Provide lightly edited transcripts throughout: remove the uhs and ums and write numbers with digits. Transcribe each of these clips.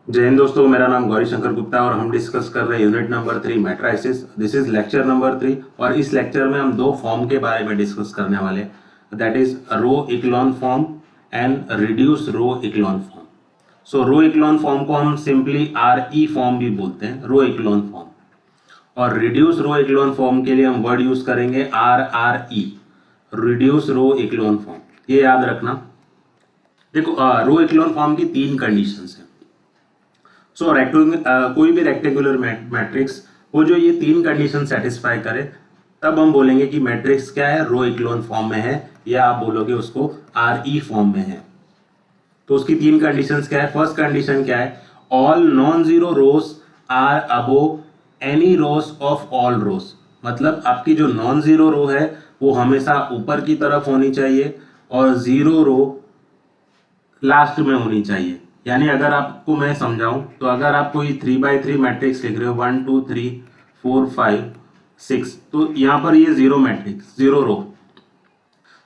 जय हिंद दोस्तों, मेरा नाम गौरी शंकर गुप्ता और हम डिस्कस कर रहे हैं unit number 3 matrices. This is lecture number 3 और इस लेक्चर में हम दो फॉर्म के बारे में डिस्कस करने वाले हैं, that is row echelon form and reduce row echelon form. So row echelon form को हम सिंपली आर ई फॉर्म भी बोलते हैं, रो इक्लॉन फॉर्म। और रिड्यूस रो इक्लॉन फॉर्म के लिए हम वर्ड यूज करेंगे R R E, reduce row echelon form. ये याद रखना। देखो, रो इक्लॉन फॉर्म की तीन कंडीशंस हैं। सो कोई भी रेक्टेंगुलर मैट्रिक्स वो जो ये तीन कंडीशन सेटिस्फाई करे तब हम बोलेंगे कि मैट्रिक्स क्या है, रो इक्लोन फॉर्म में है, या आप बोलोगे उसको आर ई फॉर्म में है। तो उसकी तीन कंडीशंस क्या है। फर्स्ट कंडीशन क्या है, all non zero rows are above any rows of all rows. मतलब आपकी जो नॉन जीरो रो है वो हमेशा ऊपर की तरफ होनी चाहिए और जीरो रो लास्ट में होनी चाहिए। यानी अगर आपको मैं समझाऊं तो अगर आप कोई 3x3 मैट्रिक्स लिख रहे हो 1 2 3 4 5 6, तो यहाँ पर ये जीरो मैट्रिक्स, जीरो रो,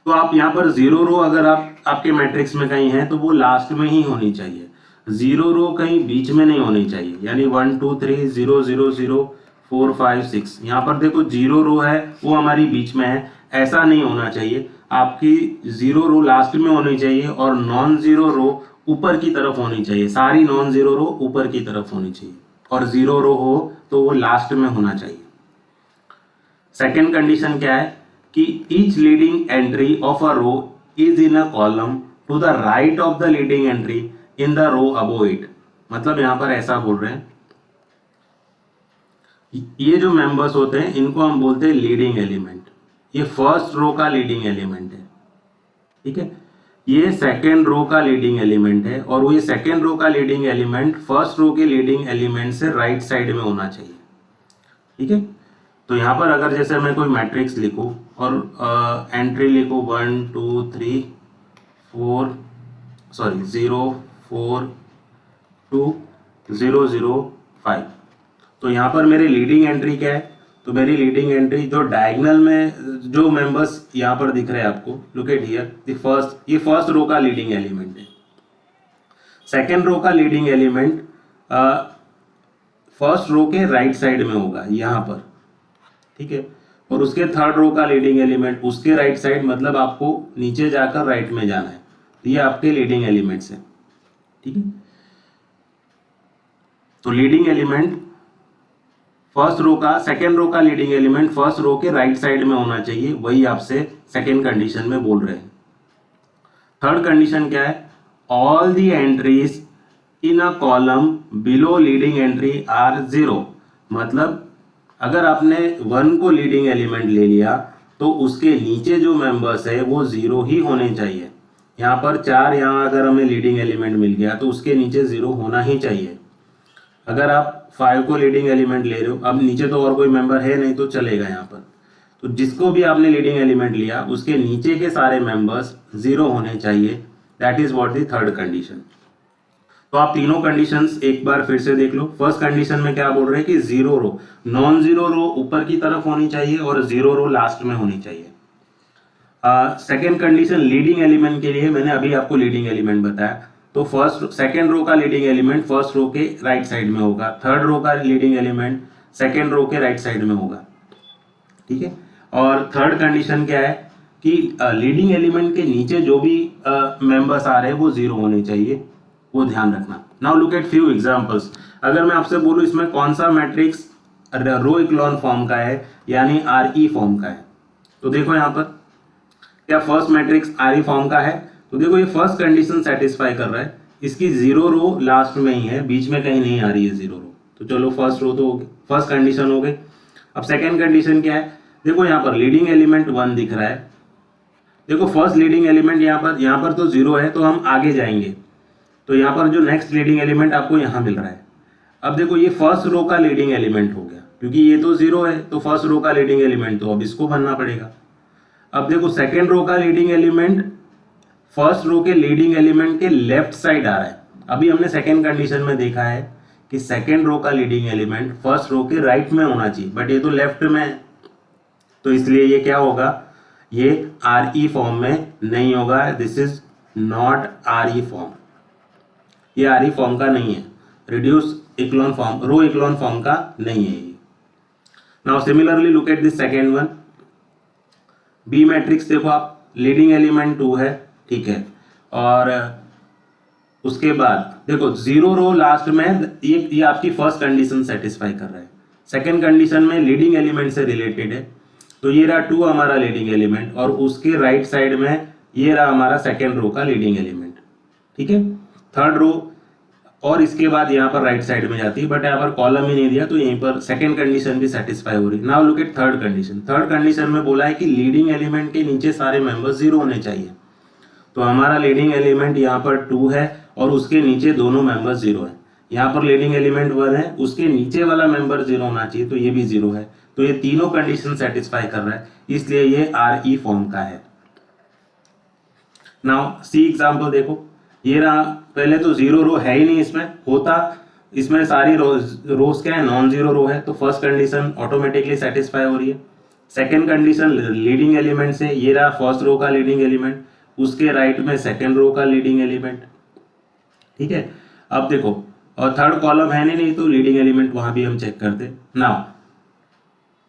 तो आप यहाँ पर जीरो रो अगर आप आपके मैट्रिक्स में कहीं है तो वो लास्ट में ही होनी चाहिए। जीरो रो कहीं बीच में नहीं होनी चाहिए। यानी 1 2 3 0 0 0 4 5 6, यहाँ पर देखो जीरो रो है वो हमारी बीच में है, ऐसा नहीं होना चाहिए। आपकी जीरो रो लास्ट में होनी चाहिए और नॉन जीरो रो ऊपर की तरफ होनी चाहिए। सारी नॉन जीरो रो ऊपर की तरफ होनी चाहिए और जीरो रो हो तो वो लास्ट में होना चाहिए। सेकेंड कंडीशन क्या है कि each leading entry of a row is in a column to the right of the leading entry in the row above it. मतलब यहां पर ऐसा बोल रहे हैं, ये जो मेंबर्स होते हैं इनको हम बोलते हैं लीडिंग एलिमेंट। ये फर्स्ट रो का लीडिंग एलिमेंट है, ठीक है। ये सेकेंड रो का लीडिंग एलिमेंट है और वो ये सेकेंड रो का लीडिंग एलिमेंट फर्स्ट रो के लीडिंग एलिमेंट से राइट साइड में होना चाहिए, ठीक है। तो यहाँ पर अगर जैसे मैं कोई मैट्रिक्स लिखूँ और एंट्री लिखूँ 1 2 3 4 सॉरी 0 4 2 0 0 5, तो यहाँ पर मेरी लीडिंग एंट्री क्या है, तो मेरी लीडिंग एंट्री जो डायगोनल में जो मेंबर्स यहाँ पर दिख रहे हैं आपको, look at here the first, ये फर्स्ट रो का लीडिंग एलिमेंट है। सेकेंड रो का लीडिंग एलिमेंट फर्स्ट रो के राइट साइड में होगा यहाँ पर, ठीक है। और उसके थर्ड रो का लीडिंग एलिमेंट उसके राइट साइड, मतलब आपको नीचे जाकर राइट में जाना है। तो ये आपके लीडिंग एलिमेंट्स हैं, ठीक है। तो लीडिंग एलिमेंट फर्स्ट रो का, सेकेंड रो का लीडिंग एलिमेंट फर्स्ट रो के राइट साइड में होना चाहिए, वही आपसे सेकेंड कंडीशन में बोल रहे हैं। थर्ड कंडीशन क्या है, all the entries in a column below leading entry are zero. मतलब अगर आपने 1 को लीडिंग एलिमेंट ले लिया तो उसके नीचे जो मेंबर्स है वो जीरो ही होने चाहिए। यहाँ पर 4, यहाँ अगर हमें लीडिंग एलिमेंट मिल गया तो उसके नीचे जीरो होना ही चाहिए। अगर आप 5 को लीडिंग एलिमेंट ले रहे हो, अब नीचे तो और कोई मेंबर है नहीं तो चलेगा यहाँ पर, तो जिसको भी आपने लीडिंग एलिमेंट लिया उसके नीचे के सारे मेंबर्स जीरो होने चाहिए। That is what the third condition. तो आप तीनों कंडीशंस एक बार फिर से देख लो। फर्स्ट कंडीशन में क्या बोल रहे हैं कि जीरो रो, नॉन जीरो रो ऊपर की तरफ होनी चाहिए और जीरो रो लास्ट में होनी चाहिए। सेकेंड कंडीशन लीडिंग एलिमेंट के लिए मैंने अभी आपको लीडिंग एलिमेंट बताया, तो फर्स्ट सेकेंड रो का लीडिंग एलिमेंट फर्स्ट रो के राइट साइड में होगा, थर्ड रो का लीडिंग एलिमेंट सेकेंड रो के राइट साइड में होगा, ठीक है। और थर्ड कंडीशन क्या है कि लीडिंग एलिमेंट के नीचे जो भी मेंबर्स आ रहे हैं वो जीरो होने चाहिए, वो ध्यान रखना। Now look eight few examples. अगर मैं आपसे बोलूं इसमें कौन सा मैट्रिक्स रो इक्लॉन फॉर्म का है यानी आर ई फॉर्म का है, तो देखो यहाँ पर क्या first matrix are E form का है। तो देखो ये फर्स्ट कंडीशन सेटिस्फाई कर रहा है, इसकी जीरो रो लास्ट में ही है, बीच में कहीं नहीं आ रही है जीरो रो। तो चलो फर्स्ट रो तो हो गई, फर्स्ट कंडीशन हो गई। अब सेकेंड कंडीशन क्या है, देखो यहाँ पर लीडिंग एलिमेंट 1 दिख रहा है। देखो फर्स्ट लीडिंग एलिमेंट यहाँ पर तो जीरो है, तो हम आगे जाएंगे तो यहाँ पर जो नेक्स्ट लीडिंग एलिमेंट आपको यहाँ मिल रहा है। अब देखो ये फर्स्ट रो का लीडिंग एलिमेंट हो गया, क्योंकि ये तो जीरो है तो फर्स्ट रो का लीडिंग एलिमेंट तो अब इसको बनना पड़ेगा। अब देखो सेकेंड रो का लीडिंग एलिमेंट फर्स्ट रो के लीडिंग एलिमेंट के लेफ्ट साइड आ रहा है। अभी हमने सेकेंड कंडीशन में देखा है कि सेकेंड रो का लीडिंग एलिमेंट फर्स्ट रो के राइट में होना चाहिए, बट ये तो लेफ्ट में है, तो इसलिए ये क्या होगा, ये आर ई फॉर्म में नहीं होगा। This is not R E form, ये आर ई फॉर्म का नहीं है। Reduce echelon form, row echelon form का नहीं है ये। Now similarly look at this second one, B matrix देखो आप, लीडिंग एलिमेंट 2 है, ठीक है, और उसके बाद देखो जीरो रो लास्ट में, ये आपकी फर्स्ट कंडीशन सेटिस्फाई कर रहा है। सेकेंड कंडीशन में लीडिंग एलिमेंट से रिलेटेड है, तो ये रहा 2 हमारा लीडिंग एलिमेंट, और उसके राइट साइड में ये रहा हमारा सेकेंड रो का लीडिंग एलिमेंट, ठीक है। थर्ड रो और इसके बाद यहाँ पर राइट साइड में जाती है, बट यहाँ पर कॉलम ही नहीं दिया, तो यहीं पर सेकेंड कंडीशन भी सेटिस्फाई हो रही है। Now look eight third condition. Third condition में बोला है कि लीडिंग एलिमेंट के नीचे सारे मेंबर्स 0 होने चाहिए, तो हमारा लीडिंग एलिमेंट यहाँ पर 2 है और उसके नीचे दोनों मेंबर्स 0 है। यहाँ पर लीडिंग एलिमेंट 1 है, उसके नीचे वाला मेंबर 0 होना चाहिए, तो ये भी 0 है, तो ये तीनों कंडीशन सेटिस्फाई कर रहा है, इसलिए ये RE फॉर्म का है। नाउ सी एग्जाम्पल देखो, ये रहा, पहले तो 0 रो है ही नहीं इसमें, होता इसमें सारी रोज क्या है, नॉन जीरो रो है, तो फर्स्ट कंडीशन ऑटोमेटिकली सेटिस्फाई हो रही है। सेकेंड कंडीशन लीडिंग एलिमेंट से, ये रहा फर्स्ट रो का लीडिंग एलिमेंट, उसके राइट में सेकेंड रो का लीडिंग एलिमेंट, ठीक है। अब देखो, और थर्ड कॉलम है नहीं, तो लीडिंग एलिमेंट वहां भी हम चेक करते। नाउ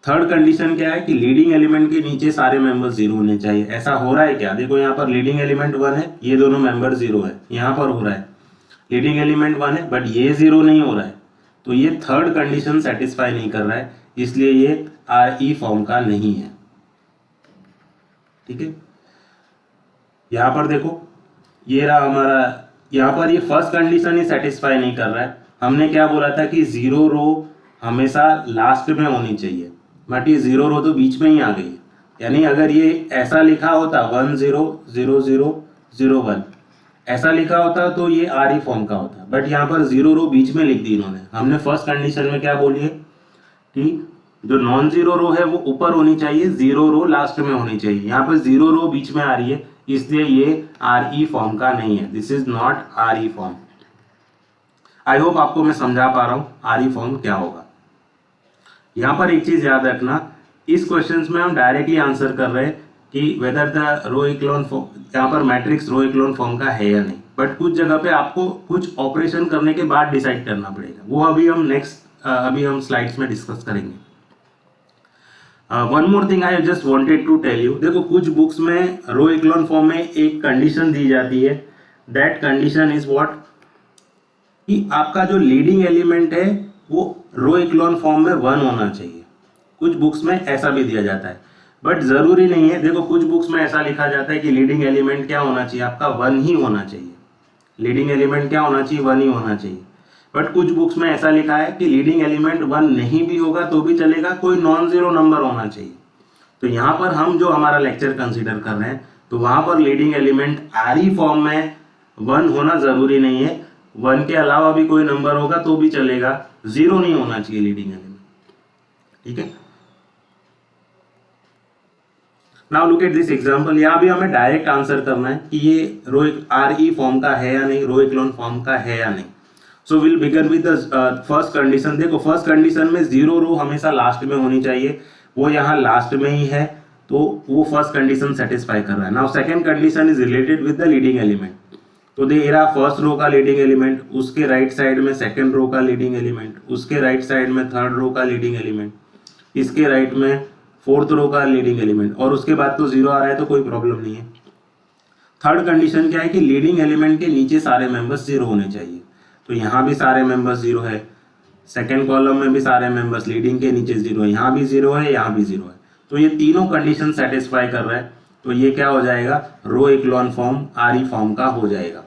थर्ड कंडीशन क्या है कि लीडिंग एलिमेंट के नीचे सारे मेंबर्स 0 होने चाहिए। ऐसा हो रहा है क्या, देखो यहाँ पर लीडिंग एलिमेंट 1 है, ये दोनों मेंबर 0 है, यहाँ पर हो रहा है लीडिंग एलिमेंट 1 है बट ये 0 नहीं हो रहा है, तो ये थर्ड कंडीशन सेटिस्फाई नहीं कर रहा है, इसलिए ये RE फॉर्म का नहीं है, ठीक है। यहाँ पर देखो, ये रहा हमारा, यहाँ पर ये फर्स्ट कंडीशन ही सेटिस्फाई नहीं कर रहा है। हमने क्या बोला था कि 0 रो हमेशा लास्ट में होनी चाहिए, बट ये 0 रो तो बीच में ही आ गई, यानी अगर ये ऐसा लिखा होता 1 0 0 0 0 1 ऐसा लिखा होता तो ये RE फॉर्म का होता, बट यहाँ पर 0 रो बीच में लिख दी इन्होंने। हमने फर्स्ट कंडीशन में क्या बोली है कि जो नॉन जीरो रो है वो ऊपर होनी चाहिए, 0 रो लास्ट में होनी चाहिए, यहाँ पर 0 रो बीच में आ रही है, इसलिए ये RE फॉर्म का नहीं है, this is not RE form. I hope आपको मैं समझा पा रहा हूँ RE फॉर्म क्या होगा। यहाँ पर एक चीज याद रखना, इस क्वेश्चंस में हम डायरेक्टली आंसर कर रहे हैं कि whether the row echelon form, यहाँ पर मैट्रिक्स रो इक्लोन फॉर्म का है या नहीं, बट कुछ जगह पे आपको कुछ ऑपरेशन करने के बाद डिसाइड करना पड़ेगा, वो अभी हम स्लाइड्स में डिस्कस करेंगे। One more thing I just wanted to tell you, देखो कुछ बुक्स में रो इक्लोन फॉर्म में एक कंडीशन दी जाती है, दैट कंडीशन इज व्हाट, कि आपका जो लीडिंग एलिमेंट है वो रो इक्लोन फॉर्म में 1 होना चाहिए। कुछ बुक्स में ऐसा भी दिया जाता है, बट जरूरी नहीं है। देखो कुछ बुक्स में ऐसा लिखा जाता है कि लीडिंग एलिमेंट क्या होना चाहिए, आपका 1 ही होना चाहिए, लीडिंग एलिमेंट क्या होना चाहिए, 1 ही होना चाहिए। बट कुछ बुक्स में ऐसा लिखा है कि लीडिंग एलिमेंट 1 नहीं भी होगा तो भी चलेगा, कोई नॉन जीरो नंबर होना चाहिए। तो यहाँ पर हम जो हमारा लेक्चर कंसीडर कर रहे हैं, तो वहां पर लीडिंग एलिमेंट RE फॉर्म में 1 होना जरूरी नहीं है, 1 के अलावा भी कोई नंबर होगा तो भी चलेगा, 0 नहीं होना चाहिए लीडिंग एलिमेंट, ठीक है। Now look at this example, यहाँ भी हमें डायरेक्ट आंसर करना है कि ये रो RE फॉर्म का है या नहीं, रो इक्लोन फॉर्म का है या नहीं। So will begin with the first condition. देखो फर्स्ट कंडीशन में 0 रो हमेशा लास्ट में होनी चाहिए, वो यहाँ लास्ट में ही है, तो वो फर्स्ट कंडीशन सेटिस्फाई कर रहा है। Now second condition is related with the leading element, तो दे रहा फर्स्ट रो का लीडिंग एलिमेंट, उसके राइट साइड में सेकंड रो का लीडिंग एलिमेंट, उसके राइट साइड में थर्ड रो का लीडिंग एलिमेंट, इसके राइट में फोर्थ रो का लीडिंग एलिमेंट, और उसके बाद तो 0 आ रहा है तो कोई प्रॉब्लम नहीं है। थर्ड कंडीशन क्या है कि लीडिंग एलिमेंट के नीचे सारे मेंबर्स 0 होने चाहिए, तो यहाँ भी सारे मेंबर्स 0 है, सेकेंड कॉलम में भी सारे मेंबर्स लीडिंग के नीचे 0 है, यहाँ भी 0 है, यहाँ भी 0 है, तो ये तीनों कंडीशन सेटिस्फाई कर रहा है, तो ये क्या हो जाएगा, रो इक्लोन फॉर्म RE फॉर्म का हो जाएगा।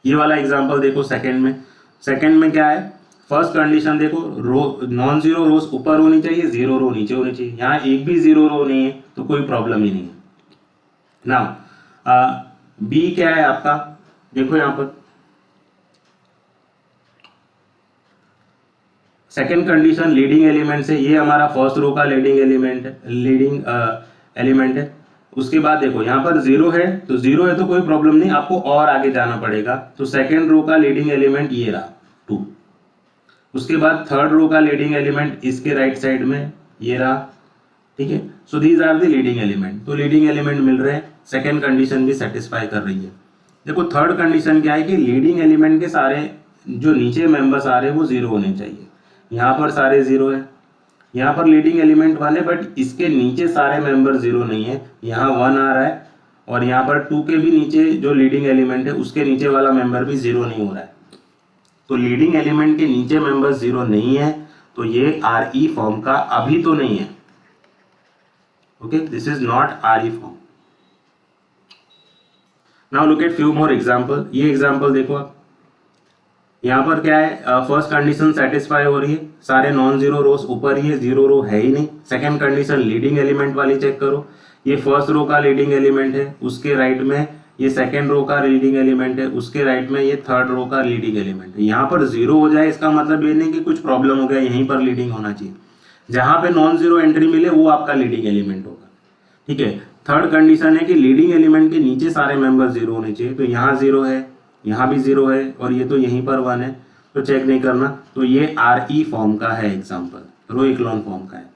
ये वाला एग्जांपल देखो सेकंड में क्या है, फर्स्ट कंडीशन देखो, रो नॉन जीरो रोज ऊपर होनी चाहिए, 0 रो नीचे होनी चाहिए, यहाँ एक भी 0 रो नहीं है तो कोई प्रॉब्लम ही नहीं है। नाउ बी क्या है आपका, देखो यहाँ पर सेकेंड कंडीशन लीडिंग एलिमेंट से, ये हमारा फर्स्ट रो का लीडिंग एलिमेंट है। उसके बाद देखो यहाँ पर 0 है, तो 0 है तो कोई प्रॉब्लम नहीं, आपको और आगे जाना पड़ेगा, तो सेकेंड रो का लीडिंग एलिमेंट ये रहा 2, उसके बाद थर्ड रो का लीडिंग एलिमेंट इसके राइट साइड में ये रहा, ठीक है। So these are the leading element, तो लीडिंग एलिमेंट मिल रहे हैं, सेकेंड कंडीशन भी सेटिस्फाई कर रही है। देखो थर्ड कंडीशन क्या है कि लीडिंग एलिमेंट के सारे जो नीचे मेंबर्स आ रहे हैं वो 0 होने चाहिए। यहाँ पर सारे 0 है, यहाँ पर लीडिंग एलिमेंट 1 है, बट इसके नीचे सारे मेंबर 0 नहीं है, यहाँ 1 आ रहा है, और यहाँ पर 2 के भी नीचे जो लीडिंग एलिमेंट है उसके नीचे वाला मेंबर भी 0 नहीं हो रहा है। तो लीडिंग एलिमेंट के नीचे मेंबर 0 नहीं है, तो ये RE फॉर्म का अभी तो नहीं है। Okay, this is not RE form. Now look eight few more example. ये एग्जांपल देखो आप, यहाँ पर क्या है, फर्स्ट कंडीशन सेटिस्फाई हो रही है, सारे नॉन जीरो रोज ऊपर ही है, 0 रो है ही नहीं। सेकंड कंडीशन लीडिंग एलिमेंट वाली चेक करो, ये फर्स्ट रो का लीडिंग एलिमेंट है, उसके राइट में ये सेकंड रो का लीडिंग एलिमेंट है, उसके राइट में ये थर्ड रो का लीडिंग एलिमेंट है। यहाँ पर 0 हो जाए इसका मतलब ये नहीं कि कुछ प्रॉब्लम हो गया, यहीं पर लीडिंग होना चाहिए। जहाँ पे नॉन जीरो एंट्री मिले वो आपका लीडिंग एलिमेंट होगा। ठीक है, थर्ड कंडीशन है कि लीडिंग एलिमेंट के नीचे सारे मेंबर 0 होने चाहिए, तो यहाँ 0 है, यहाँ भी 0 है, और ये तो यहीं पर 1 है, तो चेक नहीं करना। तो ये RE फॉर्म का है एग्जांपल, रो इक्लोन फॉर्म का है।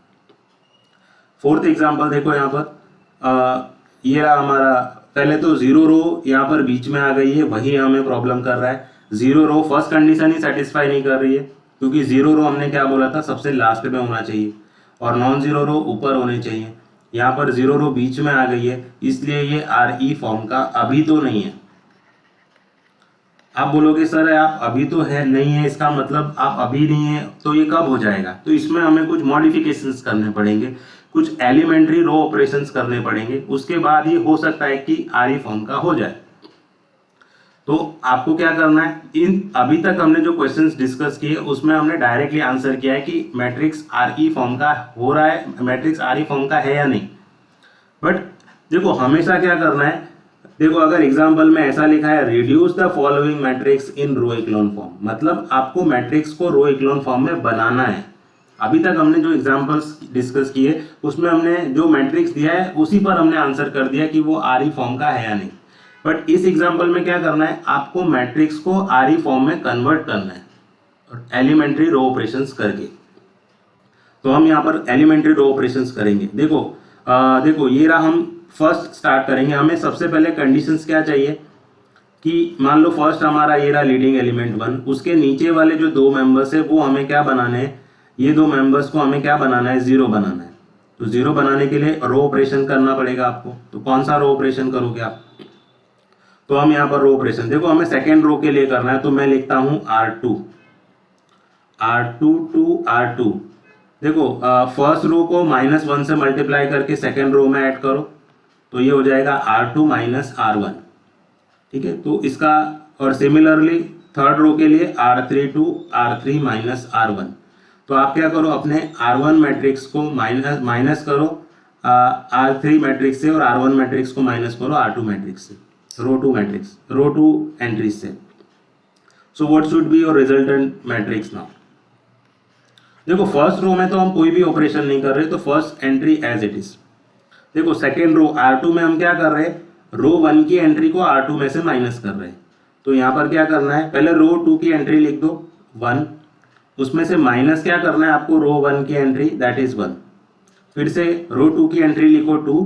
फोर्थ एग्जांपल देखो यहाँ पर, ये रहा हमारा, पहले तो 0 रो यहाँ पर बीच में आ गई है, वही हमें प्रॉब्लम कर रहा है। 0 रो फर्स्ट कंडीशन ही सेटिस्फाई नहीं कर रही है, क्योंकि 0 रो हमने क्या बोला था, सबसे लास्ट में होना चाहिए, और नॉन 0 रो ऊपर होने चाहिए। यहाँ पर 0 रो बीच में आ गई है, इसलिए ये RE फॉर्म का अभी तो नहीं है। आप बोलोगे सर आप अभी तो है नहीं है, इसका मतलब आप अभी नहीं है, तो ये कब हो जाएगा? तो इसमें हमें कुछ मॉडिफिकेशंस करने पड़ेंगे, कुछ एलिमेंट्री रो ऑपरेशंस करने पड़ेंगे, उसके बाद ये हो सकता है कि RE फॉर्म का हो जाए। तो आपको क्या करना है, इन अभी तक हमने जो क्वेश्चंस डिस्कस किए उसमें हमने डायरेक्टली आंसर किया है कि मैट्रिक्स RE फॉर्म का हो रहा है, मैट्रिक्स RE फॉर्म का है या नहीं। बट देखो हमेशा क्या करना है, देखो अगर एग्जाम्पल में ऐसा लिखा है reduce the following matrix in row echelon form, मतलब आपको मैट्रिक्स को रो इक्लोन फॉर्म में बनाना है। अभी तक हमने जो एग्जाम्पल्स डिस्कस किए उसमें हमने जो मैट्रिक्स दिया है उसी पर हमने आंसर कर दिया कि वो RE फॉर्म का है या नहीं। बट इस एग्जाम्पल में क्या करना है, आपको मैट्रिक्स को RE फॉर्म में कन्वर्ट करना है एलिमेंट्री रो ऑपरेशंस करके। तो हम यहाँ पर एलिमेंट्री रो ऑपरेशंस करेंगे। देखो ये रहा, हम फर्स्ट स्टार्ट करेंगे। हमें सबसे पहले कंडीशंस क्या चाहिए कि मान लो फर्स्ट हमारा ये रहा लीडिंग एलिमेंट 1, उसके नीचे वाले जो 2 मेंबर्स है वो हमें क्या बनाने हैं, ये 2 मेंबर्स को हमें क्या बनाना है, 0 बनाना है। तो 0 बनाने के लिए रो ऑपरेशन करना पड़ेगा आपको। तो कौन सा रो ऑपरेशन करोगे आप? तो हम यहाँ पर रो ऑपरेशन, देखो हमें सेकेंड रो के लिए करना है, तो मैं लिखता हूँ R2 to R2। देखो फर्स्ट रो को -1 से मल्टीप्लाई करके सेकेंड रो में ऐड करो, तो ये हो जाएगा R2 - R1। ठीक है, तो इसका, और सिमिलरली थर्ड रो के लिए R3 to R3 - R1। तो आप क्या करो, अपने R1 मैट्रिक्स को माइनस करो R3 मैट्रिक्स से, और R1 मैट्रिक्स को माइनस करो R2 मैट्रिक्स से, रो 2 एंट्रीज से। सो what should be your resultant matrix now? देखो फर्स्ट रो में तो हम कोई भी ऑपरेशन नहीं कर रहे, तो first entry as it is. देखो सेकेंड रो R2 में हम क्या कर रहे हैं, रो 1 की एंट्री को R2 में से माइनस कर रहे हैं। तो यहाँ पर क्या करना है, पहले रो 2 की एंट्री लिख दो 1, उसमें से माइनस क्या करना है आपको, रो 1 की एंट्री दैट इज 1। फिर से रो 2 की एंट्री लिखो 2,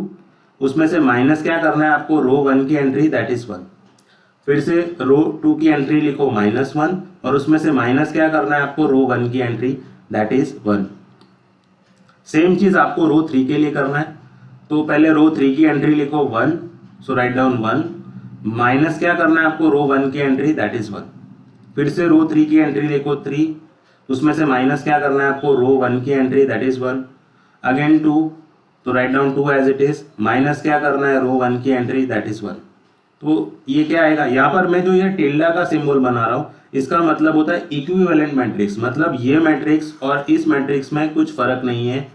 उसमें से माइनस क्या करना है आपको, रो 1 की एंट्री दैट इज 1। फिर से रो 2 की एंट्री लिखो -1, और उसमें से माइनस क्या करना है आपको, रो 1 की एंट्री दैट इज 1। सेम चीज आपको रो 3 के लिए करना है। तो पहले रो 3 की एंट्री लिखो 1, सो राइट डाउन 1, माइनस क्या करना है आपको, रो 1 की एंट्री दैट इज 1। फिर से रो 3 की एंट्री लिखो 3, उसमें से माइनस क्या करना है आपको, रो 1 की एंट्री दैट इज 1। अगेन 2, तो right down 2 as it is, minus क्या करना है, रो 1 की एंट्री दैट इज 1। तो ये क्या आएगा, यहाँ पर मैं जो ये टिल्डा का सिंबल बना रहा हूँ इसका मतलब होता है इक्विवेलेंट मैट्रिक्स, मतलब ये मैट्रिक्स और इस मैट्रिक्स में कुछ फर्क नहीं है,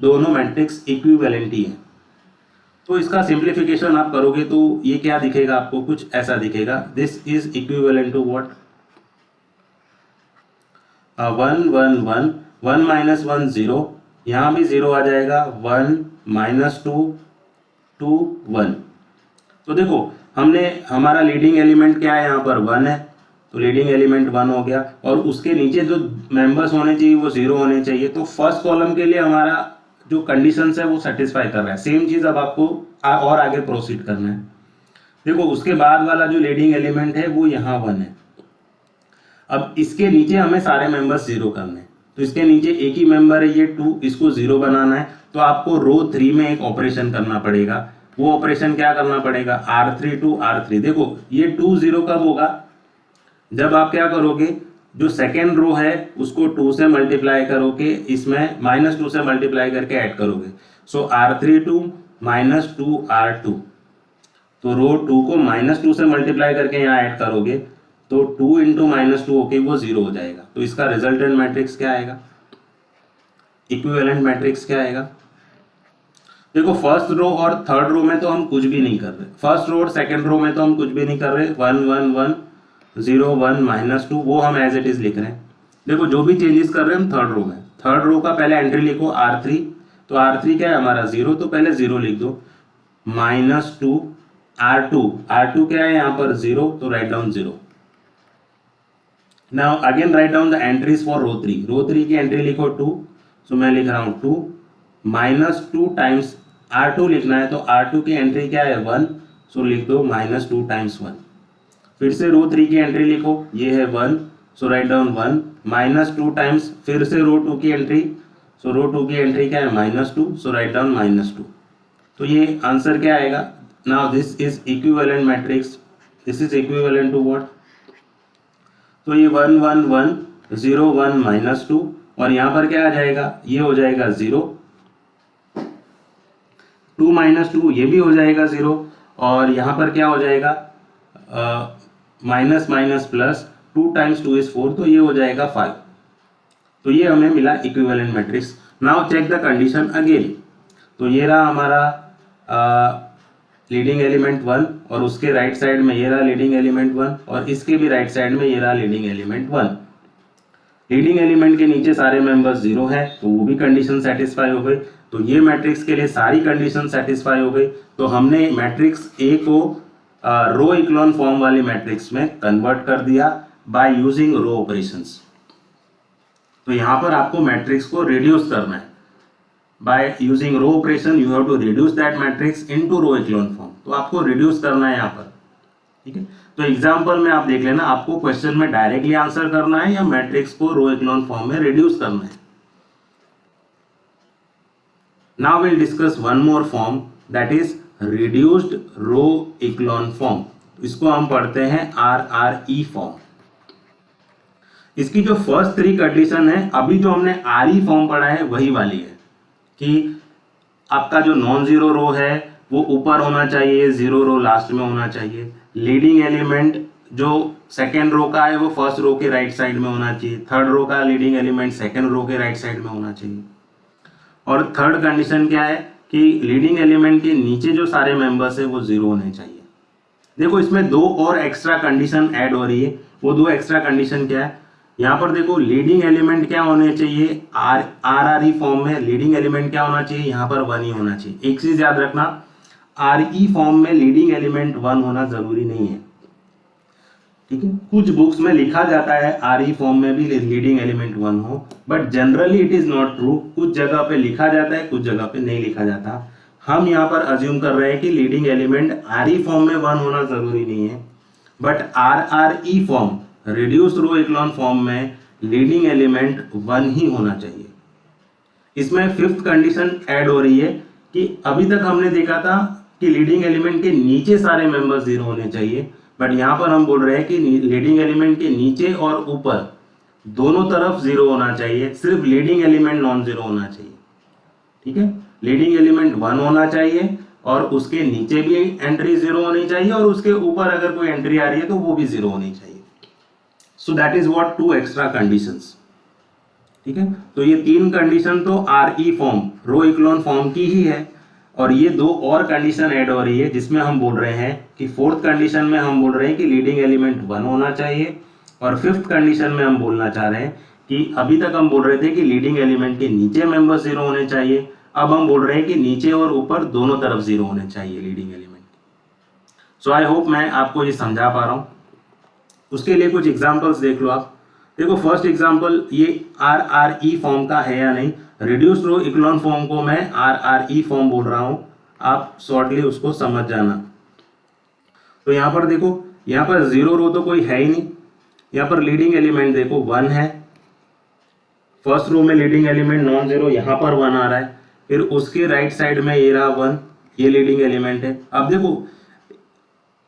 दोनों मैट्रिक्स इक्विवेलेंट ही है। तो इसका सिंप्लीफिकेशन आप करोगे तो ये क्या दिखेगा आपको, कुछ ऐसा दिखेगा, this is equivalent to what, 1 1 1, 1 - 1 0, यहाँ भी 0 आ जाएगा, 1 - 2 2 1। तो देखो हमने, हमारा लीडिंग एलिमेंट क्या है, यहाँ पर 1 है, तो लीडिंग एलिमेंट 1 हो गया, और उसके नीचे जो मेंबर्स होने चाहिए वो 0 होने चाहिए। तो फर्स्ट कॉलम के लिए हमारा जो कंडीशंस है वो सेटिस्फाई कर रहा है। सेम चीज़ अब आपको और आगे प्रोसीड करना है। देखो उसके बाद वाला जो लीडिंग एलिमेंट है वो यहाँ 1 है। अब इसके नीचे हमें सारे मेंबर्स जीरो करने हैं, तो इसके नीचे एक ही मेंबर है ये 2, इसको जीरो बनाना है, तो आपको रो 3 में एक ऑपरेशन करना पड़ेगा। वो ऑपरेशन क्या करना पड़ेगा, R3 to R3। देखो ये 2 0 कब होगा, जब आप क्या करोगे, जो सेकेंड रो है उसको 2 से मल्टीप्लाई करोगे, इसमें -2 से मल्टीप्लाई करके ऐड करोगे। सो R3 to -2R2, तो रो 2 को -2 से मल्टीप्लाई करके यहाँ ऐड करोगे तो 2 इंटू -2 होके वो 0 हो जाएगा। तो इसका रिजल्टेंट मैट्रिक्स क्या आएगा, इक्विवेलेंट मैट्रिक्स क्या आएगा। देखो फर्स्ट रो और थर्ड रो में तो हम कुछ भी नहीं कर रहे, फर्स्ट रो और सेकंड रो में तो हम कुछ भी नहीं कर रहे, 1 1 1 0 1 -2 वो हम एज इट इज लिख रहे हैं। देखो जो भी चेंजेस कर रहे हैं हम थर्ड रो में, थर्ड रो का पहले एंट्री लिखो R3, तो R3 क्या है हमारा 0, तो पहले 0 लिख दो, -2 R2 क्या है यहाँ पर 0, तो right down 0। Now again write down the entries for row 3, row 3 की एंट्री लिखो 2, सो मैं लिख रहा हूँ 2 -2 टाइम्स R2 लिखना है, तो R2 की एंट्री क्या है 1, सो लिख दो -2 टाइम्स 1। फिर से रो 3 की एंट्री लिखो, ये है 1, सो राइट डाउन 1 -2 टाइम्स, फिर से रो 2 की एंट्री, सो रो 2 की एंट्री क्या है -2, सो राइट डाउन -2। तो ये आंसर क्या आएगा। Now this is equivalent matrix, this is equivalent to what, तो ये 1 1 1 0 1 -2 और यहाँ पर क्या आ जाएगा, ये हो जाएगा 0, 2 -2 ये भी हो जाएगा 0, और यहाँ पर क्या हो जाएगा minus minus plus 2 times 2 is 4, तो ये हो जाएगा 5। तो ये हमें मिला equivalent matrix. Now check the condition again, तो ये रहा हमारा लीडिंग एलिमेंट 1 और उसके राइट साइड में ये रहा लीडिंग एलिमेंट 1 और इसके भी राइट साइड में ये रहा लीडिंग एलिमेंट 1। लीडिंग एलिमेंट के नीचे सारे मेंबर्स 0 है, तो वो भी कंडीशन सेटिस्फाई हो गई। तो ये मैट्रिक्स के लिए सारी कंडीशन सेटिस्फाई हो गई, तो हमने मैट्रिक्स ए को रो इक्लोन फॉर्म वाली मैट्रिक्स में कन्वर्ट कर दिया बाय यूजिंग रो ऑपरेशंस। तो यहाँ पर आपको मैट्रिक्स को रिड्यूस करना है, by using row operation you have to reduce that matrix into row echelon form. तो आपको रिड्यूस करना है यहाँ पर, ठीक है। तो एग्जांपल में आप देख लेना, आपको क्वेश्चन में डायरेक्टली आंसर करना है या मैट्रिक्स को रो इक्लोन फॉर्म में रिड्यूस करना है। Now will discuss one more form, that is reduced row echelon form. इसको हम पढ़ते हैं RRE फॉर्म। इसकी जो फर्स्ट 3 कंडीशन है, अभी जो हमने RE फॉर्म पढ़ा है वही वाली है कि आपका जो नॉन जीरो रो है वो ऊपर होना चाहिए, जीरो रो लास्ट में होना चाहिए। लीडिंग एलिमेंट जो सेकेंड रो का है वो फर्स्ट रो के राइट साइड में होना चाहिए, थर्ड रो का लीडिंग एलिमेंट सेकेंड रो के राइट साइड में होना चाहिए। और थर्ड कंडीशन क्या है कि लीडिंग एलिमेंट के नीचे जो सारे मेंबर्स है वो 0 होने चाहिए। देखो इसमें 2 और एक्स्ट्रा कंडीशन ऐड हो रही है, वो 2 एक्स्ट्रा कंडीशन क्या है, यहाँ पर देखो लीडिंग एलिमेंट क्या होने चाहिए, RRE फॉर्म में लीडिंग एलिमेंट क्या होना चाहिए, यहाँ पर 1 ही होना चाहिए। एक चीज याद रखना, RE फॉर्म में लीडिंग एलिमेंट 1 होना जरूरी नहीं है, ठीक है। कुछ बुक्स में लिखा जाता है RE फॉर्म में भी लीडिंग एलिमेंट 1 हो, but generally it is not true. कुछ जगह पे लिखा जाता है, कुछ जगह पे नहीं लिखा जाता। हम यहाँ पर अज्यूम कर रहे हैं कि लीडिंग एलिमेंट RE फॉर्म में 1 होना जरूरी नहीं है, but RRE form reduce row echelon form में लीडिंग एलिमेंट 1 ही होना चाहिए। इसमें 5th कंडीशन ऐड हो रही है कि अभी तक हमने देखा था कि लीडिंग एलिमेंट के नीचे सारे मेंबर्स 0 होने चाहिए, बट यहाँ पर हम बोल रहे हैं कि लीडिंग एलिमेंट के नीचे और ऊपर दोनों तरफ 0 होना चाहिए, सिर्फ लीडिंग एलिमेंट नॉन जीरो होना चाहिए, ठीक है। लीडिंग एलिमेंट 1 होना चाहिए और उसके नीचे भी एंट्री 0 होनी चाहिए और उसके ऊपर अगर कोई एंट्री आ रही है तो वो भी 0 होनी चाहिए। So that is what 2 extra conditions, ठीक है। तो ये 3 कंडीशन तो RE form row echelon form की ही है, और ये 2 और कंडीशन ऐड हो रही है जिसमें हम बोल रहे हैं कि 4th कंडीशन में हम बोल रहे हैं कि लीडिंग एलिमेंट 1 होना चाहिए, और 5th कंडीशन में हम बोलना चाह रहे हैं कि अभी तक हम बोल रहे थे कि लीडिंग एलिमेंट के नीचे मेंबर्स 0 होने चाहिए, अब हम बोल रहे हैं कि नीचे और ऊपर दोनों तरफ 0 होने चाहिए leading element. So I hope मैं आपको ये समझा पा रहा हूँ। उसके लिए कुछ एग्जाम्पल्स देख लो आप। देखो फर्स्ट एग्जाम्पल ये RRE फॉर्म का है या नहीं, रिड्यूस रो इक्लोन फॉर्म को मैं RRE फॉर्म बोल रहा हूं, आप शॉर्टली उसको समझ जाना। तो यहाँ पर देखो, यहाँ पर 0 रो तो कोई है ही नहीं, यहाँ पर लीडिंग एलिमेंट देखो 1 है, फर्स्ट रो में लीडिंग एलिमेंट नॉन जीरो, यहाँ पर 1 आ रहा है, फिर उसके राइट साइड में ये रहा 1, ये लीडिंग एलिमेंट है। अब देखो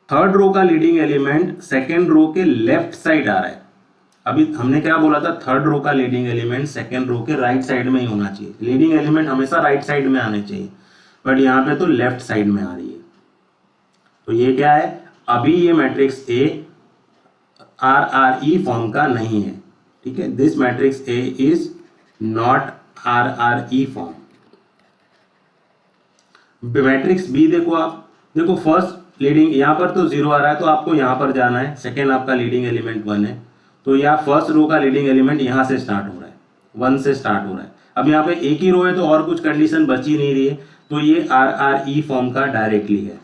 थर्ड रो का लीडिंग एलिमेंट सेकेंड रो के लेफ्ट साइड आ रहा है। अभी हमने क्या बोला था, थर्ड रो का लीडिंग एलिमेंट सेकेंड रो के राइट साइड में ही होना चाहिए। लीडिंग एलिमेंट हमेशा राइट साइड में आने चाहिए, बट यहाँ पे तो लेफ्ट साइड में आ रही है। तो ये क्या है, अभी ये मैट्रिक्स ए RRE फॉर्म का नहीं है, ठीक है। This matrix A is not RRE form. Matrix B देखो, आप देखो फर्स्ट लीडिंग यहाँ पर तो 0 आ रहा है, तो आपको यहाँ पर जाना है, सेकेंड आपका लीडिंग एलिमेंट 1 है, तो यहाँ फर्स्ट रो का लीडिंग एलिमेंट यहाँ से स्टार्ट हो रहा है, 1 से स्टार्ट हो रहा है। अब यहाँ पे एक ही रो है तो और कुछ कंडीशन बची नहीं रही है, तो ये RRE फॉर्म का डायरेक्टली है।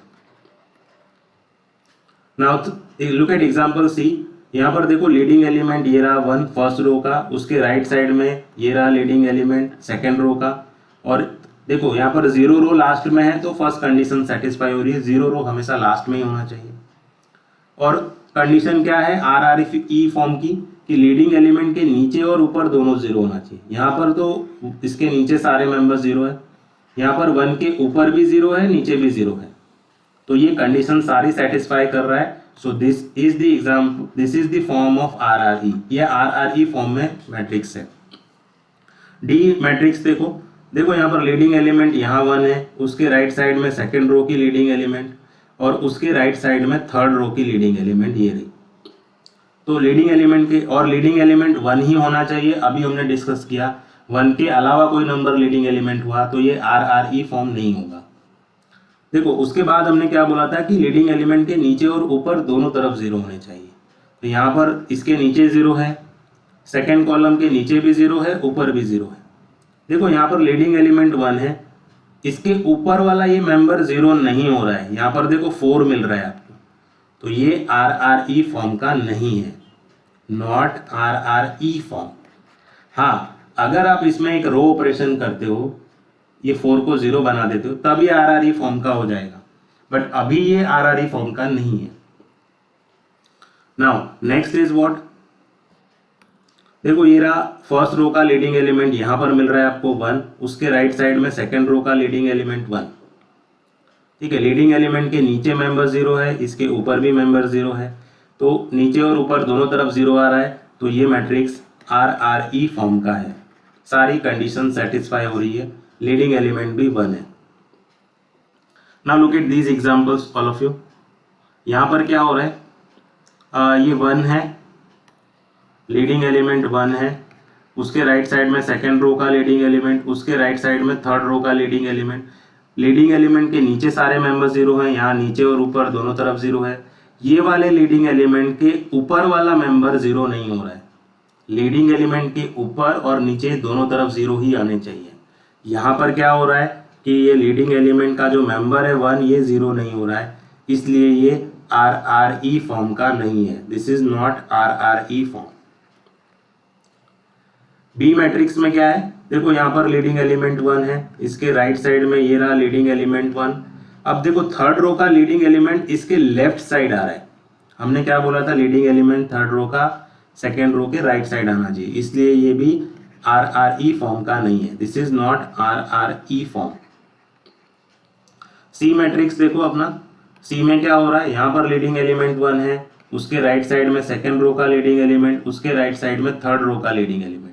Now look at example C. यहाँ पर देखो लीडिंग एलिमेंट ये रहा 1 फर्स्ट रो का, उसके राइट साइड में ये रहा लीडिंग एलिमेंट सेकेंड रो का, और देखो यहाँ पर 0 रो लास्ट में है, तो फर्स्ट कंडीशन सेटिस्फाई हो रही है, 0 रो हमेशा लास्ट में ही होना चाहिए। और कंडीशन क्या है RRE फॉर्म की, कि लीडिंग एलिमेंट के नीचे और ऊपर दोनों 0 होना चाहिए। यहाँ पर तो इसके नीचे सारे मेंबर्स 0 है, यहाँ पर 1 के ऊपर भी 0 है, नीचे भी 0 है, तो ये कंडीशन सारी सेटिस्फाई कर रहा है। So this is the example, this is the form of RRE। ये RRE फॉर्म में मैट्रिक्स है। डी मैट्रिक्स देखो यहाँ पर लीडिंग एलिमेंट यहाँ 1 है, उसके राइट साइड में सेकेंड रो की लीडिंग एलिमेंट, और उसके राइट साइड में थर्ड रो की लीडिंग एलिमेंट ये रही। तो लीडिंग एलिमेंट के, और लीडिंग एलिमेंट 1 ही होना चाहिए। अभी हमने डिस्कस किया 1 के अलावा कोई नंबर लीडिंग एलिमेंट हुआ तो ये RRE फॉर्म नहीं होगा। देखो उसके बाद हमने क्या बोला था कि लीडिंग एलिमेंट के नीचे और ऊपर दोनों तरफ 0 होने चाहिए। तो यहाँ पर इसके नीचे 0 है, सेकेंड कॉलम के नीचे भी 0 है, ऊपर भी 0 है। देखो यहाँ पर लीडिंग एलिमेंट 1 है, इसके ऊपर वाला ये मेंबर 0 नहीं हो रहा है, यहाँ पर देखो 4 मिल रहा है आपको, तो ये RRE फॉर्म का नहीं है, नॉट RRE फॉर्म। हाँ, अगर आप इसमें एक रो ऑपरेशन करते हो, ये 4 को 0 बना देते हो, तब ये RRE फॉर्म का हो जाएगा, बट अभी ये RRE फॉर्म का नहीं है। नाउ नेक्स्ट इज व्हाट, देखो ये रहा फर्स्ट रो का लीडिंग एलिमेंट, यहाँ पर मिल रहा है आपको 1, उसके राइट साइड में सेकेंड रो का लीडिंग एलिमेंट 1, ठीक है। लीडिंग एलिमेंट के नीचे मेंबर 0 है, इसके ऊपर भी मेंबर 0 है, तो नीचे और ऊपर दोनों तरफ 0 आ रहा है, तो ये मैट्रिक्स RRE फॉर्म का है। सारी कंडीशन सेटिस्फाई हो रही है, लीडिंग एलिमेंट भी 1 है। Now look at these examples all of you. यहाँ पर क्या हो रहा है, ये 1 है, लीडिंग एलिमेंट 1 है, उसके राइट साइड में सेकेंड रो का लीडिंग एलिमेंट, उसके राइट साइड में थर्ड रो का लीडिंग एलिमेंट। लीडिंग एलिमेंट के नीचे सारे मेंबर 0 हैं, यहाँ नीचे और ऊपर दोनों तरफ 0 है। ये वाले लीडिंग एलिमेंट के ऊपर वाला मेंबर 0 नहीं हो रहा है, लीडिंग एलिमेंट के ऊपर और नीचे दोनों तरफ 0 ही आने चाहिए। यहाँ पर क्या हो रहा है कि ये लीडिंग एलिमेंट का जो मेंबर है 1, ये 0 नहीं हो रहा है, इसलिए ये RRE फॉर्म का नहीं है। This is not RRE form. B matrix में क्या है, देखो यहाँ पर लीडिंग एलिमेंट 1 है, इसके राइट साइड में ये रहा लीडिंग एलिमेंट 1। अब देखो थर्ड रो का लीडिंग एलिमेंट इसके लेफ्ट साइड आ रहा है। हमने क्या बोला था, लीडिंग एलिमेंट थर्ड रो का सेकेंड रो के राइट साइड आना चाहिए, इसलिए ये भी RRE फॉर्म का नहीं है। This is not RRE form. C matrix देखो अपना, सी में क्या हो रहा है, यहाँ पर लीडिंग एलिमेंट 1 है, उसके राइट साइड में सेकेंड रो का लीडिंग एलिमेंट, उसके राइट साइड में थर्ड रो का लीडिंग एलिमेंट।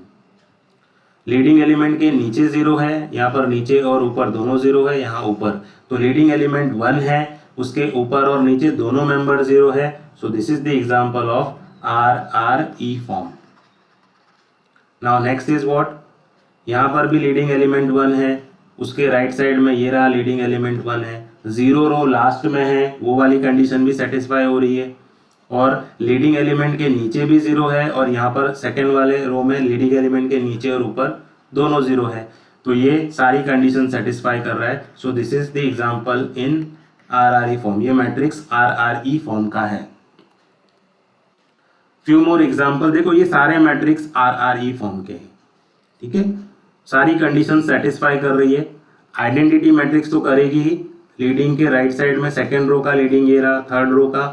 लीडिंग एलिमेंट के नीचे 0 है, यहाँ पर नीचे और ऊपर दोनों 0 है, यहाँ ऊपर, तो लीडिंग एलिमेंट 1 है, उसके ऊपर और नीचे दोनों मेंबर 0 है। So this is the example of RRE form. Now next is what, यहाँ पर भी लीडिंग एलिमेंट 1 है, उसके राइट साइड में ये रहा लीडिंग एलिमेंट 1 है, 0 रो लास्ट में है, वो वाली कंडीशन भी सेटिस्फाई हो रही है, और लीडिंग एलिमेंट के नीचे भी 0 है, और यहाँ पर सेकेंड वाले रो में लीडिंग एलिमेंट के नीचे और ऊपर दोनों 0 है, तो ये सारी कंडीशन सेटिस्फाई कर रहा है। So this is the example in RRE form. ये मैट्रिक्स RRE फॉर्म का है। फ्यू मोर एग्जांपल, देखो ये सारे मैट्रिक्स RRE फॉर्म के हैं, ठीक है, सारी कंडीशन सेटिस्फाई कर रही है। आइडेंटिटी मैट्रिक्स तो करेगी ही, लीडिंग के राइट साइड में सेकेंड रो का लीडिंग ये रहा, थर्ड रो का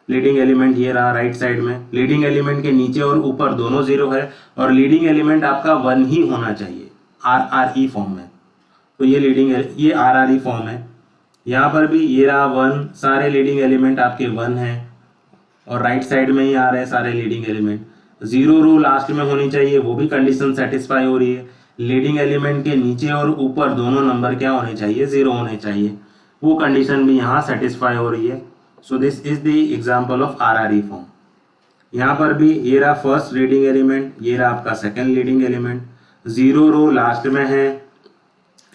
लीडिंग एलिमेंट ये रहा राइट साइड में, लीडिंग एलिमेंट के नीचे और ऊपर दोनों जीरो है, और लीडिंग एलिमेंट आपका वन ही होना चाहिए RRE फॉर्म में। तो ये लीडिंग ये RRE फॉर्म है। यहाँ पर भी ये रहा वन, सारे लीडिंग एलिमेंट आपके वन हैं और राइट साइड में ही आ रहे हैं सारे लीडिंग एलिमेंट। जीरो रो लास्ट में होनी चाहिए, वो भी कंडीशन सेटिस्फाई हो रही है। लीडिंग एलिमेंट के नीचे और ऊपर दोनों नंबर क्या होने चाहिए, जीरो होने चाहिए, वो कंडीशन भी यहाँ सेटिस्फाई हो रही है। So this is the example of RRE form. यहाँ पर भी ये रहा फर्स्ट लीडिंग एलिमेंट, ये रहा आपका सेकंड लीडिंग एलिमेंट, जीरो रो लास्ट में है,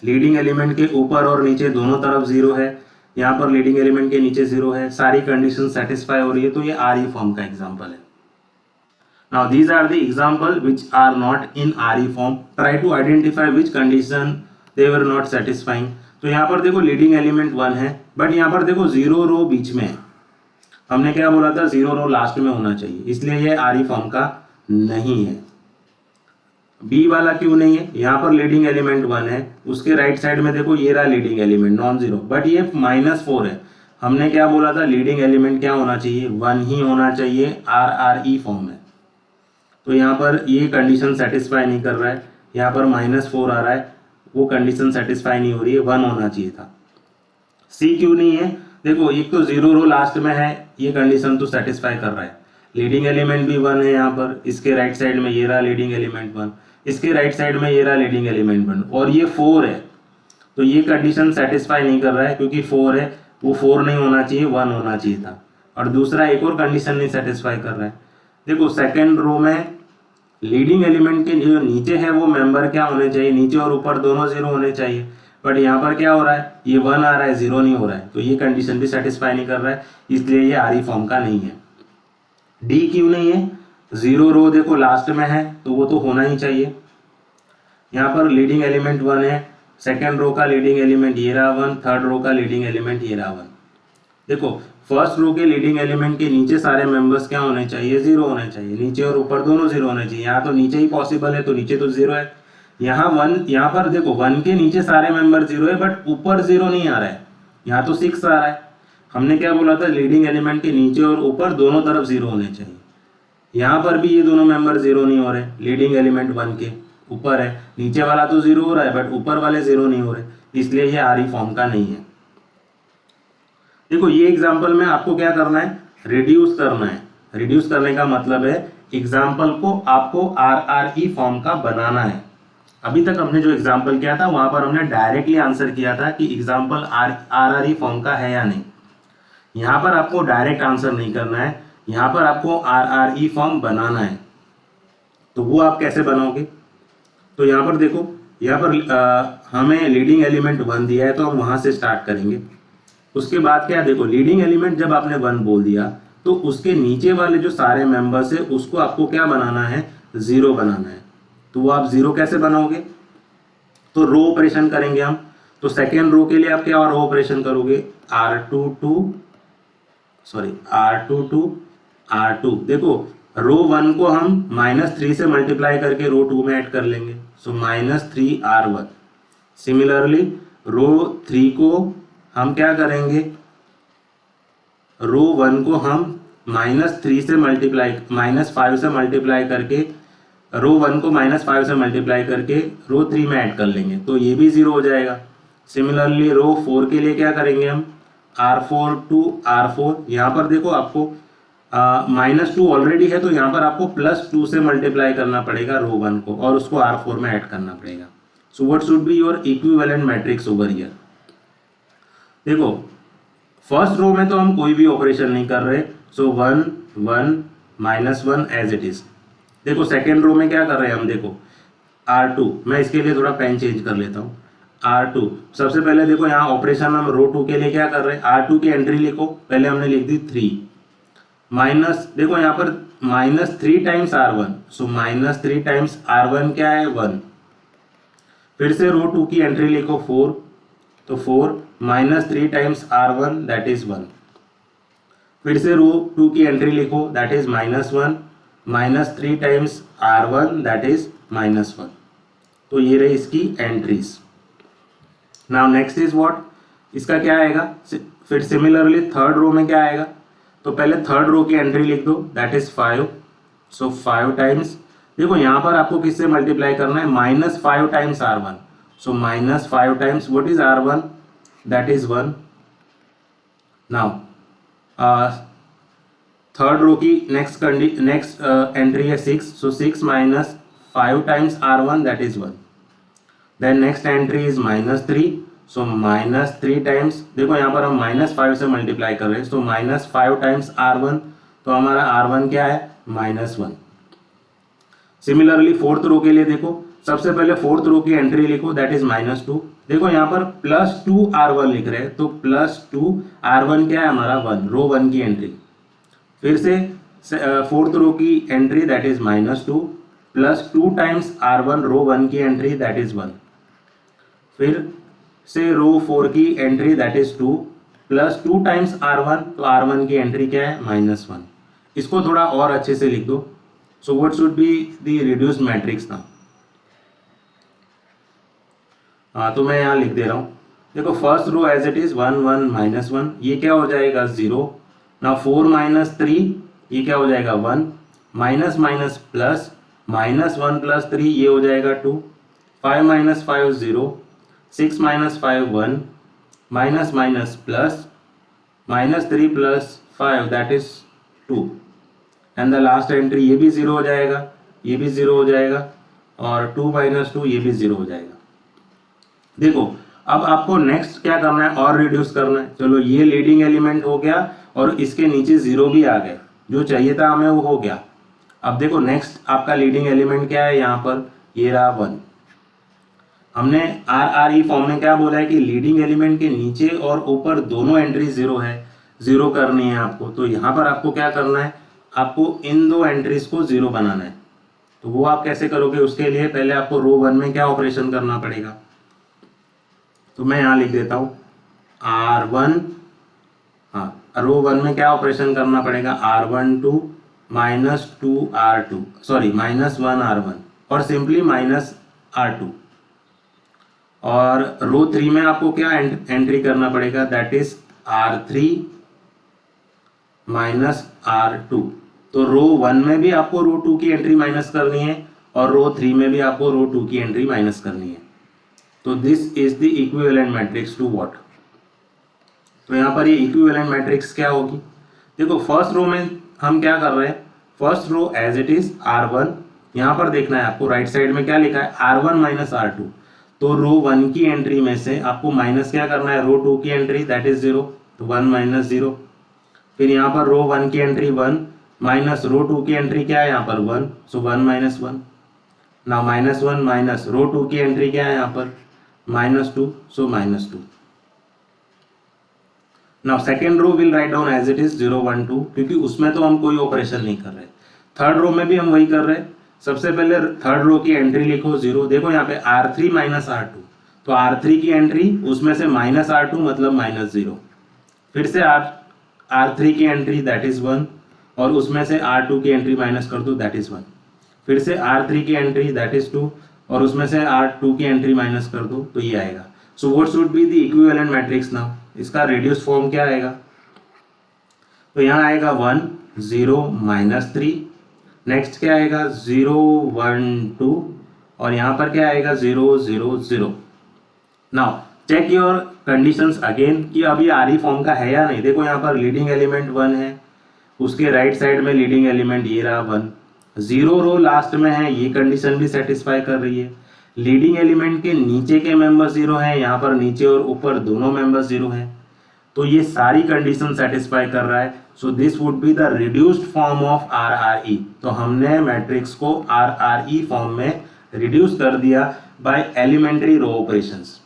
लीडिंग एलिमेंट के ऊपर और नीचे दोनों तरफ जीरो है, यहाँ पर लीडिंग एलिमेंट के नीचे जीरो है, सारी कंडीशन सेटिस्फाई हो रही है, तो ये RE फॉर्म का एग्जांपल है। Now these are the example which are not in RE form. Try to identify which condition they were not satisfying. तो यहाँ पर देखो लीडिंग एलिमेंट वन है, बट यहाँ पर देखो जीरो रो बीच में है। हमने क्या बोला था, जीरो रो लास्ट में होना चाहिए, इसलिए ये RE फॉर्म का नहीं है। बी वाला क्यों नहीं है, यहाँ पर लीडिंग एलिमेंट वन है, उसके राइट साइड में देखो ये रहा leading element non zero, but ये -4 है। हमने क्या बोला था, लीडिंग एलिमेंट क्या होना चाहिए, वन ही होना चाहिए RRE फॉर्म में। तो यहाँ पर ये कंडीशन सेटिस्फाई नहीं कर रहा है, यहाँ पर -4 आ रहा है, वो कंडीशन सेटिस्फाई नहीं हो रही है, वन होना चाहिए था। सी क्यों नहीं है, देखो एक तो जीरो रो लास्ट में है, ये कंडीशन तो सेटिस्फाई कर रहा है, लीडिंग एलिमेंट भी वन है यहाँ पर, इसके राइट साइड में ये रहा लीडिंग एलिमेंट वन, इसके राइट साइड में ये रहा लीडिंग एलिमेंट वन, और ये 4 है, तो ये कंडीशन सेटिस्फाई नहीं कर रहा है, क्योंकि 4 है, वो 4 नहीं होना चाहिए, 1 होना चाहिए था। और दूसरा एक और कंडीशन नहीं सेटिस्फाई कर रहा है, देखो सेकेंड रो में लीडिंग एलिमेंट के जो नीचे है वो मेंबर क्या होने चाहिए, नीचे और ऊपर दोनों जीरो होने चाहिए, बट यहाँ पर क्या हो रहा है, ये 1 आ रहा है, जीरो नहीं हो रहा है, तो ये कंडीशन भी सेटिस्फाई नहीं कर रहा है, इसलिए ये RE फॉर्म का नहीं है। डी क्यों नहीं है, जीरो रो देखो लास्ट में है, तो वो तो होना ही चाहिए। यहाँ पर लीडिंग एलिमेंट वन है, सेकेंड रो का लीडिंग एलिमेंट ये रहा वन, थर्ड रो का लीडिंग एलिमेंट ये रहा वन। देखो फर्स्ट रो के लीडिंग एलिमेंट के नीचे सारे मेंबर्स क्या होने चाहिए, जीरो होने चाहिए, नीचे और ऊपर दोनों जीरो होने चाहिए। यहाँ तो नीचे ही पॉसिबल है, तो नीचे तो जीरो है, यहाँ वन, यहाँ पर देखो वन के नीचे सारे मेंबर जीरो है, बट ऊपर जीरो नहीं आ रहा है, यहाँ तो 6 आ रहा है। हमने क्या बोला था, लीडिंग एलिमेंट के नीचे और ऊपर दोनों तरफ जीरो होने चाहिए, यहाँ पर भी ये दोनों मेंबर जीरो नहीं हो रहे, लीडिंग एलिमेंट वन के ऊपर है, नीचे वाला तो जीरो हो रहा है, बट ऊपर वाले जीरो नहीं हो रहे, इसलिए ये RE फॉर्म का नहीं है। देखो ये एग्जाम्पल में आपको क्या करना है, रिड्यूस करना है। रिड्यूस करने का मतलब है एग्जाम्पल को आपको RRE फॉर्म का बनाना है। अभी तक हमने जो एग्जाम्पल किया था वहां पर हमने डायरेक्टली आंसर किया था कि एग्जाम्पल RRE फॉर्म का है या नहीं। यहाँ पर आपको डायरेक्ट आंसर नहीं करना है, यहाँ पर आपको RRE फॉर्म बनाना है। तो वो आप कैसे बनाओगे, तो यहाँ पर देखो, यहाँ पर हमें लीडिंग एलिमेंट वन दिया है, तो हम वहां से स्टार्ट करेंगे। उसके बाद क्या, देखो लीडिंग एलिमेंट जब आपने वन बोल दिया, तो उसके नीचे वाले जो सारे मेंबर्स है उसको आपको क्या बनाना है, जीरो बनाना है। तो वो आप जीरो कैसे बनाओगे, तो रो ऑपरेशन करेंगे हम। तो सेकेंड रो के लिए आप क्या रो ऑपरेशन करोगे, R2 R2। देखो रो वन को हम -3 से मल्टीप्लाई करके रो 2 में ऐड कर लेंगे, सो -3R1। सिमिलरली रो 3 को हम क्या करेंगे, रो वन को हम -3 से मल्टीप्लाई -5 से मल्टीप्लाई करके, रो वन को -5 से मल्टीप्लाई करके रो 3 में ऐड कर लेंगे, तो ये भी जीरो हो जाएगा। सिमिलरली रो 4 के लिए क्या करेंगे हम, R4 to R4। यहाँ पर देखो आपको -2 ऑलरेडी है, तो यहाँ पर आपको +2 से मल्टीप्लाई करना पड़ेगा रो वन को, और उसको R4 में ऐड करना पड़ेगा। सो what should be your equivalent matrix over here. देखो फर्स्ट रो में तो हम कोई भी ऑपरेशन नहीं कर रहे, सो 1 1 -1 एज इट इज। देखो सेकेंड रो में क्या कर रहे हैं हम, देखो R2, मैं इसके लिए थोड़ा पेन चेंज कर लेता हूँ। R2 सबसे पहले देखो यहाँ ऑपरेशन हम रो 2 के लिए क्या कर रहे हैं, R2 की एंट्री लिखो, पहले हमने लिख दी 3 माइनस, देखो यहाँ पर -3 टाइम्स R1, सो -3 टाइम्स R1 क्या है, 1। फिर से रो 2 की एंट्री लिखो 4, तो 4 -3 टाइम्स R1 दैट इज 1। फिर से रो 2 की एंट्री लिखो, that is -1 -3 times R1 that is -1। तो ये रही इसकी entries. Now next is what, इसका क्या आएगा, फिर सिमिलरली थर्ड रो में क्या आएगा, तो पहले थर्ड रो की एंट्री लिख दो, दैट इज 5. सो 5 टाइम्स, देखो यहाँ पर आपको किससे मल्टीप्लाई करना है, -5 times R1. So -5 times what is R1, that is 1. Now third row की नेक्स्ट एंट्री है 6. So 6 - 5 times R1 that is 1. Then next entry is -3. So -3 times, देखो यहाँ पर हम -5 से मल्टीप्लाई कर रहे हैं, सो -5 टाइम्स R1, तो हमारा R1 क्या है, -1. सिमिलरली फोर्थ रो के लिए देखो, सबसे पहले फोर्थ रो की एंट्री लिखो, दैट इज -2. देखो यहाँ पर +2 R1 लिख रहे हैं, तो +2 R1 क्या है हमारा 1, रो 1 की एंट्री. फिर से फोर्थ रो की entry that is -2 +2 times R1 रो 1 की एंट्री दैट इज 1. फिर से रो 4 की entry that is 2 +2 times R1, तो R1 की एंट्री क्या है, -1. इसको थोड़ा और अच्छे से लिख दो. So what should be the reduced matrix now. तो मैं यहाँ लिख दे रहा हूँ. देखो first row as it is 1 1 -1, ये क्या हो जाएगा 0. नाउ 4 - 3, ये क्या हो जाएगा 1. माइनस माइनस प्लस, -1 + 3 ये हो जाएगा 2. 5 - 5 0. 6 - 5 1. Minus minus plus, -3 + 5 that is 2. And the last entry ये भी 0 हो जाएगा, ये भी 0 हो जाएगा, और 2 - 2 ये भी 0 हो जाएगा. देखो अब आपको नेक्स्ट क्या करना है, और रिड्यूस करना है. चलो ये लीडिंग एलिमेंट हो गया और इसके नीचे 0 भी आ गए, जो चाहिए था हमें वो हो गया. अब देखो नेक्स्ट आपका लीडिंग एलिमेंट क्या है, यहाँ पर ये रहा 1. हमने RRE फॉर्म में क्या बोला है कि लीडिंग एलिमेंट के नीचे और ऊपर दोनों एंट्री 0 है, 0 करनी है आपको. तो यहाँ पर आपको क्या करना है, आपको इन दो एंट्रीज को 0 बनाना है. तो वो आप कैसे करोगे, उसके लिए पहले आपको रो 1 में क्या ऑपरेशन करना पड़ेगा. तो मैं यहाँ लिख देता हूँ R1, हाँ रो 1 में क्या ऑपरेशन करना पड़ेगा, R12 -2 R2, सॉरी -1 R1 और सिंपली -R2. और रो 3 में आपको क्या एंट्री करना पड़ेगा, दैट इज R3 -R2. तो रो 1 में भी आपको रो 2 की एंट्री माइनस करनी है और रो 3 में भी आपको रो 2 की एंट्री माइनस करनी है. तो this is the equivalent matrix to what. तो यहाँ पर ये इक्विवेलेंट मैट्रिक्स क्या होगी, देखो फर्स्ट रो में हम क्या कर रहे हैं, first row as it is R1. यहाँ पर देखना है आपको राइट साइड में क्या लिखा है, R1 - R2. तो रो 1 की एंट्री में से आपको माइनस क्या करना है, रो 2 की एंट्री दैट इज 0, तो 1 - 0. फिर यहाँ पर रो 1 की एंट्री 1 माइनस रो 2 की एंट्री क्या है यहाँ पर 1, सो 1 - 1. ना -1 माइनस रो 2 की एंट्री क्या है यहाँ पर -2, so -2. Now second row will write down as it is 0 1 2, क्योंकि उसमें तो हम कोई ऑपरेशन नहीं कर रहे. थर्ड रो में भी हम वही कर रहे हैं. सबसे पहले थर्ड रो की एंट्री लिखो 0. देखो यहाँ पे R3 - R2, तो R3 की एंट्री उसमें से -R2 मतलब -0. फिर से R3 की एंट्री दैट इज 1 और उसमें से R2 की एंट्री माइनस कर दो दैट इज 1. फिर से R3 की एंट्री दैट इज 2 और उसमें से R2 की एंट्री माइनस कर दो, तो ये आएगा. सो what should be the equivalent matrix now. इसका रेडियस फॉर्म क्या आएगा, तो यहाँ आएगा 1 0 -3. नेक्स्ट क्या आएगा 0 1 2 और यहाँ पर क्या आएगा 0 0 0. Now check your conditions again कि अभी RE फॉर्म का है या नहीं. देखो यहाँ पर लीडिंग एलिमेंट 1 है, उसके राइट साइड में लीडिंग एलिमेंट ये रहा 1. 0 रो लास्ट में है, ये कंडीशन भी सेटिस्फाई कर रही है. लीडिंग एलिमेंट के नीचे के मेंबर 0 हैं, यहाँ पर नीचे और ऊपर दोनों मेंबर 0 हैं, तो ये सारी कंडीशन सेटिस्फाई कर रहा है. So this would be the reduced form of RRE. तो हमने मैट्रिक्स को RRE फॉर्म में रिड्यूस कर दिया बाय एलिमेंट्री रो ऑपरेशंस.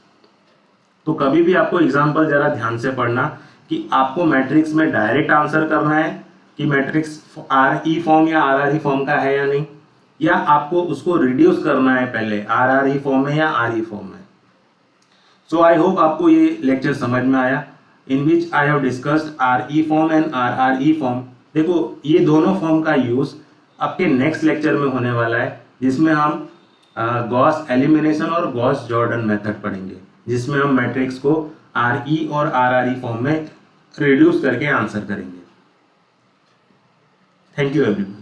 तो कभी भी आपको एग्जांपल जरा ध्यान से पढ़ना कि आपको मैट्रिक्स में डायरेक्ट आंसर करना है कि मैट्रिक्स RE फॉर्म या RRE फॉर्म का है या नहीं, या आपको उसको रिड्यूस करना है पहले RRE फॉर्म में या RE फॉर्म में. सो आई होप आपको ये लेक्चर समझ में आया, in which I have discussed RE form and RRE form. देखो ये दोनों फॉर्म का यूज आपके नेक्स्ट लेक्चर में होने वाला है, जिसमें हम गॉस एलिमिनेशन और गॉस जॉर्डन मेथड पढ़ेंगे, जिसमें हम मैट्रिक्स को RE और RRE फॉर्म में रिड्यूस करके आंसर करेंगे. Thank you everyone.